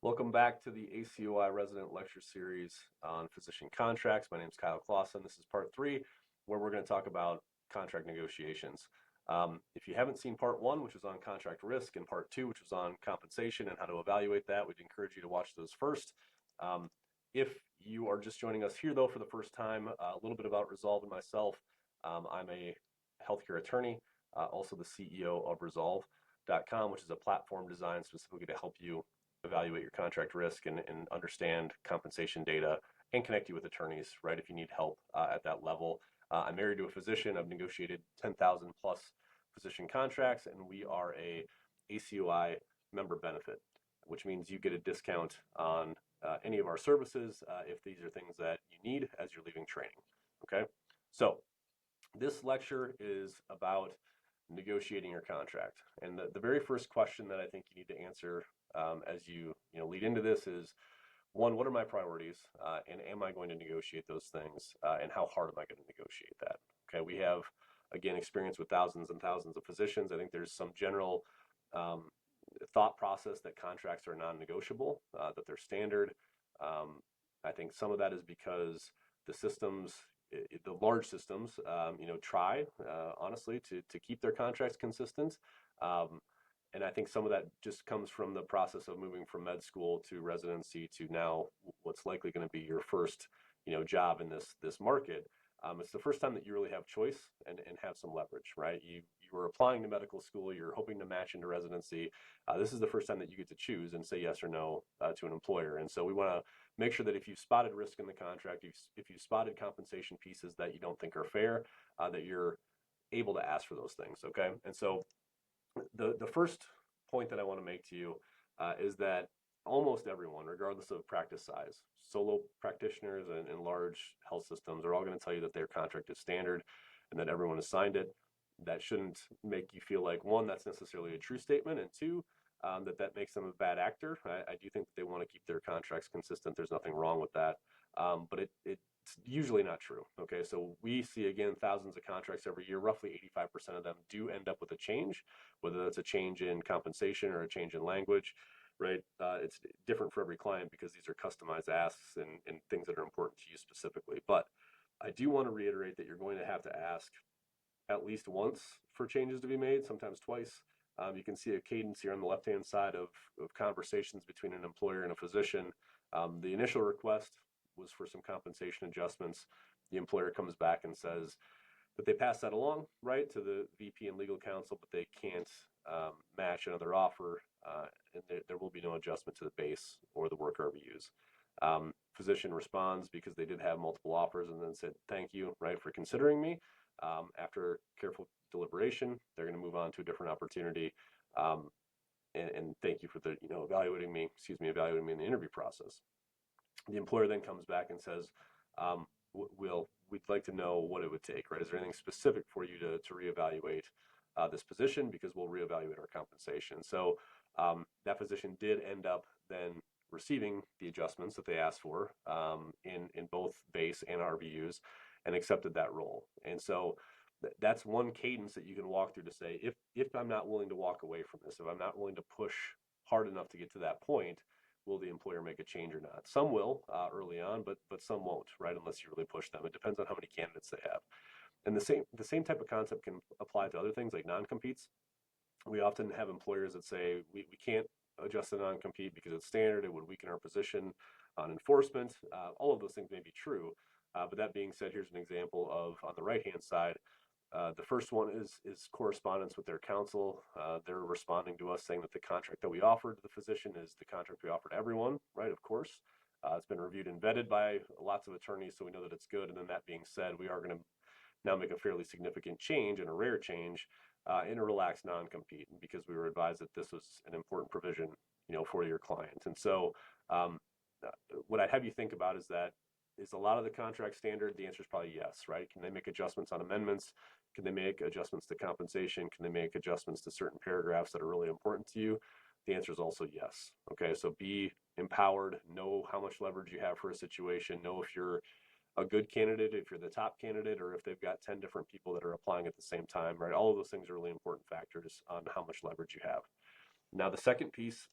Welcome back to the ACOI Resident Lecture Series on Physician Contracts. My name is Kyle Clausen. This is part 3, where we're going to talk about contract negotiations. If you haven't seen part 1, which was on contract risk, and part 2, which was on compensation and how to evaluate that, we'd encourage you to watch those first. If you are just joining us here, though, for the first time, a little bit about Resolve and myself. I'm a healthcare attorney, also the CEO of Resolve.ACOI, which is a platform designed specifically to help you evaluate your contract risk and understand compensation data and connect you with attorneys, right, if you need help at that level. I'm married to a physician. I've negotiated 10,000 plus physician contracts, and we are a ACOI member benefit, which means you get a discount on any of our services if these are things that you need as you're leaving training. Okay, so this lecture is about negotiating your contract. And the very first question that I think you need to answer as you lead into this is, one, what are my priorities? And am I going to negotiate those things? And how hard am I going to negotiate that? Okay, we have, again, experience with thousands and thousands of physicians. I think there's some general thought process that contracts are non-negotiable, that they're standard. I think some of that is because the systems, the large systems, try honestly to keep their contracts consistent. And I think some of that just comes from the process of moving from med school to residency to now what's likely going to be your first, job in this market. It's the first time that you really have choice and have some leverage, right? You were applying to medical school, you're hoping to match into residency. This is the first time that you get to choose and say yes or no to an employer. And so we want to make sure that if you've spotted risk in the contract, if you've spotted compensation pieces that you don't think are fair, that you're able to ask for those things, okay? And so the first point that I want to make to you is that almost everyone, regardless of practice size, solo practitioners and large health systems are all going to tell you that their contract is standard and that everyone has signed it. That shouldn't make you feel like, one, that's necessarily a true statement, and two, that makes them a bad actor. I do think that they want to keep their contracts consistent. There's nothing wrong with that, but it's usually not true. Okay, so we see, again, thousands of contracts every year. Roughly 85% of them do end up with a change, whether that's a change in compensation or a change in language, right? It's different for every client because these are customized asks and things that are important to you specifically. But I do want to reiterate that you're going to have to ask at least once for changes to be made, sometimes twice. You can see a cadence here on the left-hand side of conversations between an employer and a physician. The initial request was for some compensation adjustments. The employer comes back and says that they pass that along, right, to the VP and legal counsel, but they can't match another offer, and there will be no adjustment to the base or the work RVUs. Physician responds because they did have multiple offers and then said, thank you, right, for considering me. After careful deliberation, they're going to move on to a different opportunity. And thank you for the, evaluating me in the interview process. The employer then comes back and says, we'd like to know what it would take, right? Is there anything specific for you to reevaluate this position? Because we'll reevaluate our compensation. So that physician did end up then receiving the adjustments that they asked for in both base and RVUs, and accepted that role. And so that's one cadence that you can walk through to say, if I'm not willing to walk away from this, if I'm not willing to push hard enough to get to that point, will the employer make a change or not? Some will early on, but some won't, right? Unless you really push them. It depends on how many candidates they have. And the same type of concept can apply to other things like non-competes. We often have employers that say we can't adjust the non-compete because it's standard, it would weaken our position on enforcement. All of those things may be true, but that being said, here's an example of, on the right-hand side, the first one is correspondence with their counsel. They're responding to us saying that the contract that we offered to the physician is the contract we offer to everyone, right? Of course. It's been reviewed and vetted by lots of attorneys, so we know that it's good. And then that being said, we are going to now make a fairly significant change, and a rare change, in a relaxed non-compete, because we were advised that this was an important provision, for your client. And so what I'd have you think about is a lot of the contract standard? The answer is probably yes, right? Can they make adjustments on amendments? Can they make adjustments to compensation? Can they make adjustments to certain paragraphs that are really important to you? The answer is also yes. Okay, so be empowered, know how much leverage you have for a situation, know if you're a good candidate, if you're the top candidate, or if they've got 10 different people that are applying at the same time, right? All of those things are really important factors on how much leverage you have. Now, the second piece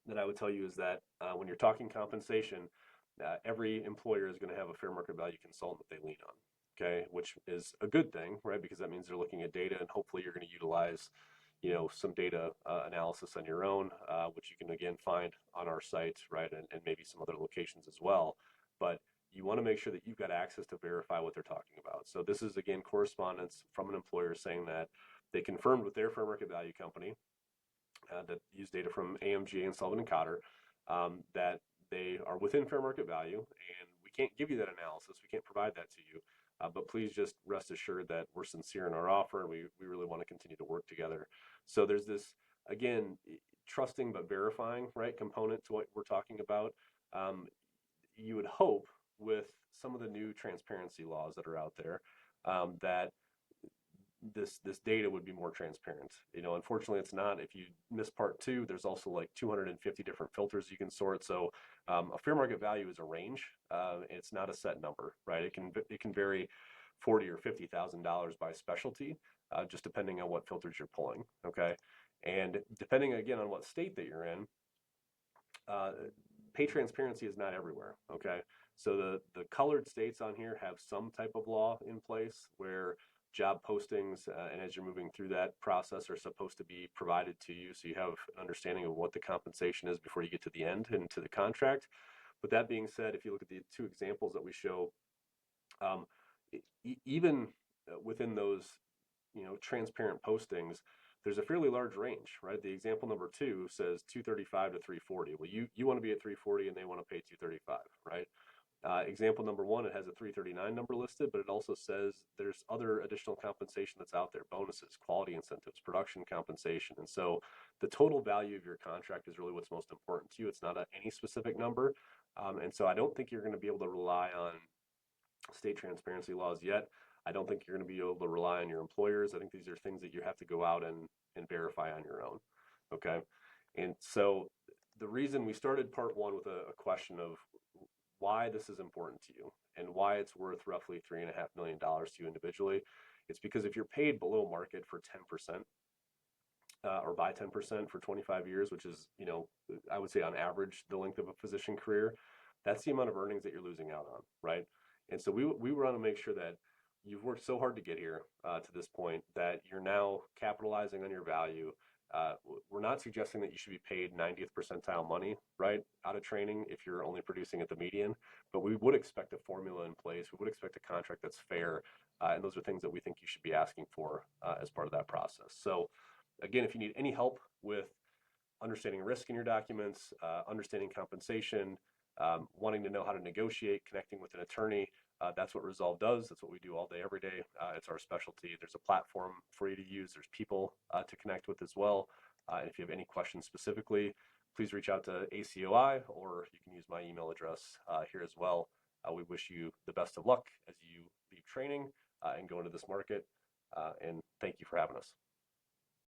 that I would tell you is that when you're talking compensation, every employer is going to have a fair market value consultant that they lean on. Okay, which is a good thing, right? Because that means they're looking at data, and hopefully you're going to utilize, some data analysis on your own, which you can again find on our site, right, and maybe some other locations as well. But you want to make sure that you've got access to verify what they're talking about. So this is again correspondence from an employer saying that they confirmed with their fair market value company that use data from AMG and Sullivan and Cotter, that they are within fair market value, and we can't give you that analysis. We can't provide that to you. But please just rest assured that we're sincere in our offer, and we really want to continue to work together. So there's this, again, trusting but verifying, right, component to what we're talking about. You would hope with some of the new transparency laws that are out there, that this data would be more transparent. Unfortunately, it's not. If you miss part two, there's also like 250 different filters you can sort. So a fair market value is a range. It's not a set number, right? It can vary $40,000 or $50,000 by specialty, just depending on what filters you're pulling. Okay, and depending again on what state that you're in, pay transparency is not everywhere. Okay, so the colored states on here have some type of law in place where job postings, and as you're moving through that process, are supposed to be provided to you, so you have an understanding of what the compensation is before you get to the end and to the contract. But that being said, if you look at the two examples that we show, um, even within those, transparent postings, there's a fairly large range, right? The example number two says 235 to 340. Well, you want to be at 340 and they want to pay 235, right? Example number one, it has a 339 number listed, but it also says there's other additional compensation that's out there: bonuses, quality incentives, production compensation. And so the total value of your contract is really what's most important to you. It's not any specific number. And so I don't think you're going to be able to rely on state transparency laws yet. I don't think you're going to be able to rely on your employers. I think these are things that you have to go out and verify on your own. Okay. And so the reason we started part one with a question of why this is important to you and why it's worth roughly $3.5 million to you individually, it's because if you're paid below market for 10%, or by 10% for 25 years, which is, I would say on average the length of a physician career, that's the amount of earnings that you're losing out on, right? And so we want to make sure that you've worked so hard to get here to this point that you're now capitalizing on your value. We're not suggesting that you should be paid 90th percentile money, right, out of training if you're only producing at the median, but we would expect a formula in place. We would expect a contract that's fair, and those are things that we think you should be asking for as part of that process. So again, if you need any help with understanding risk in your documents, understanding compensation, wanting to know how to negotiate, connecting with an attorney, that's what Resolve does. That's what we do all day, every day. It's our specialty. There's a platform for you to use. There's people to connect with as well. And if you have any questions specifically, please reach out to ACOI, or you can use my email address here as well. We wish you the best of luck as you leave training and go into this market. And thank you for having us.